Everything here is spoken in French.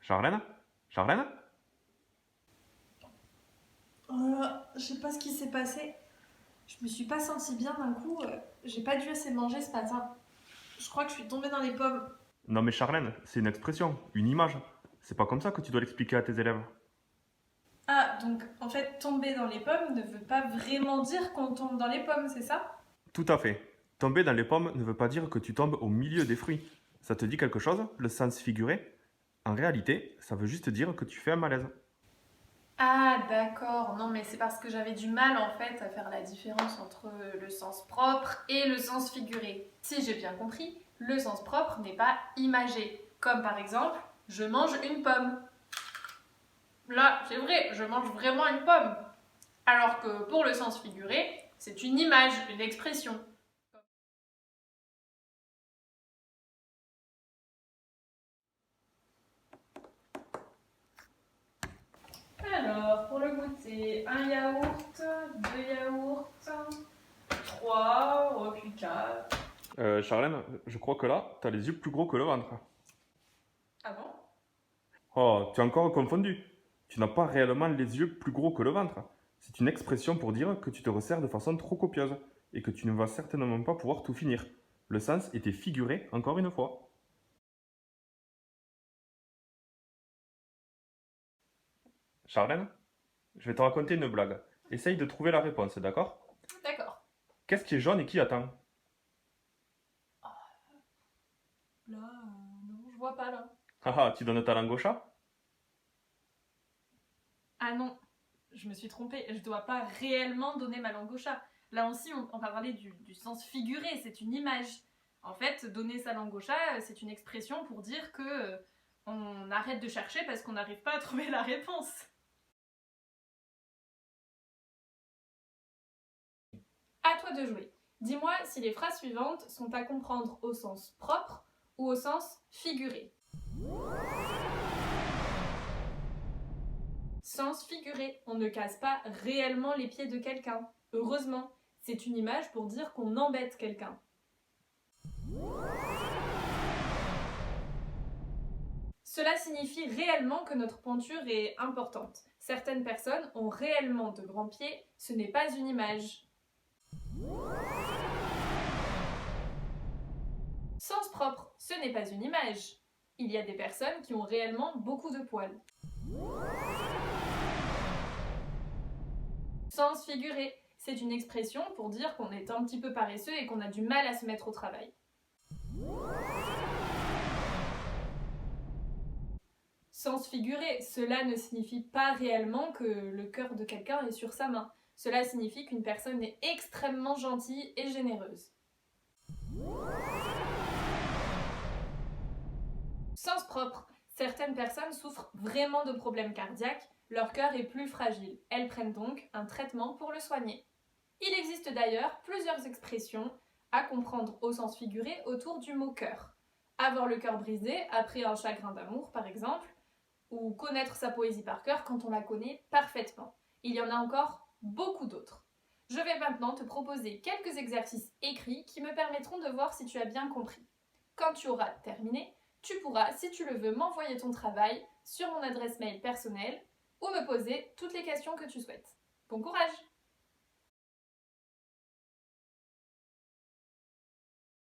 Charlène? Charlène? Je sais pas ce qui s'est passé. Je me suis pas sentie bien d'un coup. J'ai pas dû assez manger ce matin. Je crois que je suis tombée dans les pommes. Non mais Charlène, c'est une expression, une image. C'est pas comme ça que tu dois l'expliquer à tes élèves. Ah, donc en fait, tomber dans les pommes ne veut pas vraiment dire qu'on tombe dans les pommes, c'est ça? Tout à fait. Tomber dans les pommes ne veut pas dire que tu tombes au milieu des fruits. Ça te dit quelque chose, le sens figuré? En réalité, ça veut juste dire que tu fais un malaise. Ah, d'accord. Non, mais c'est parce que j'avais du mal en fait à faire la différence entre le sens propre et le sens figuré. Si j'ai bien compris, le sens propre n'est pas imagé. Comme par exemple, je mange une pomme. Là, c'est vrai, je mange vraiment une pomme. Alors que pour le sens figuré, c'est une image, une expression. Alors, pour le goûter, un yaourt, deux yaourts, trois, puis quatre. Charlène, je crois que là, t'as les yeux plus gros que le ventre. Ah bon? Oh, tu es encore confondu. Tu n'as pas réellement les yeux plus gros que le ventre. C'est une expression pour dire que tu te resserres de façon trop copieuse et que tu ne vas certainement pas pouvoir tout finir. Le sens était figuré encore une fois. Charlène, je vais te raconter une blague. Essaye de trouver la réponse, d'accord? D'accord. Qu'est-ce qui est jaune et qui attend? Là, non, je vois pas là. Haha, tu donnes ta langue au chat? Ah non, je me suis trompée. Je dois pas réellement donner ma langue au chat. Là aussi, on va parler du sens figuré, c'est une image. En fait, donner sa langue au chat, c'est une expression pour dire que on arrête de chercher parce qu'on n'arrive pas à trouver la réponse. À toi de jouer. Dis-moi si les phrases suivantes sont à comprendre au sens propre ou au sens figuré. Sens figuré, on ne casse pas réellement les pieds de quelqu'un. Heureusement, c'est une image pour dire qu'on embête quelqu'un. Cela signifie réellement que notre pointure est importante. Certaines personnes ont réellement de grands pieds, ce n'est pas une image. Sens propre, ce n'est pas une image. Il y a des personnes qui ont réellement beaucoup de poils. Sens figuré, c'est une expression pour dire qu'on est un petit peu paresseux et qu'on a du mal à se mettre au travail. Sens figuré, cela ne signifie pas réellement que le cœur de quelqu'un est sur sa main. Cela signifie qu'une personne est extrêmement gentille et généreuse. Sens propre, certaines personnes souffrent vraiment de problèmes cardiaques, leur cœur est plus fragile. Elles prennent donc un traitement pour le soigner. Il existe d'ailleurs plusieurs expressions à comprendre au sens figuré autour du mot cœur. Avoir le cœur brisé après un chagrin d'amour, par exemple, ou connaître sa poésie par cœur quand on la connaît parfaitement. Il y en a encore beaucoup d'autres. Je vais maintenant te proposer quelques exercices écrits qui me permettront de voir si tu as bien compris. Quand tu auras terminé, tu pourras, si tu le veux, m'envoyer ton travail sur mon adresse mail personnelle ou me poser toutes les questions que tu souhaites. Bon courage!